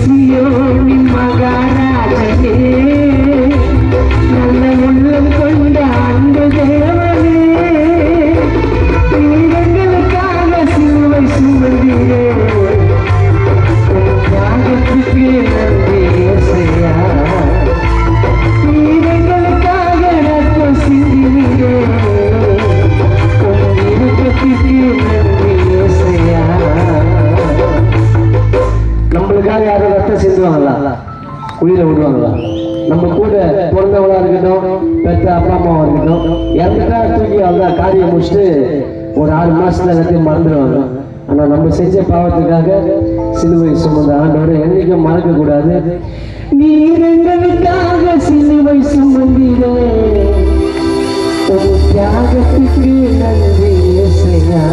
சியோனின் மகாராஜனே, நல்ல உள்ளம் கொண்ட அன்பு தேவனே, எங்களுக்காக சிலுவை சுமந்தீரே, தியாகத்துக்கு நன்றி இயேசையா. எங்களுக்காக ரத்தம் சிந்தினீரே, விருப்பத்துக்கு நன்றி இயேசையா. நம்மளுக்காக யாரும் ரத்தம் சிந்துவாங்களா? உயிரை விடுவாங்களா? நம்ம கூட பிறந்தவங்களா இருக்கட்டும், பெற்ற அப்பா அம்மாவா இருக்கட்டும், இறந்துட்டா தூக்கி அவ்வளோதான் காரியம் முடிச்சுட்டு ஒரு 6 மாசத்துல எல்லாத்தையும் மறந்துடுவாங்க. ஆனா நம்ம செஞ்ச பாவத்துக்காக சிலுவை சுமந்த ஆண்டவரை என்னைக்கும் மறக்க கூடாது. நீர் எங்களுக்காக சிலுவை சுமந்தீரே, தியாகத்துக்கு நன்றி இயேசையா.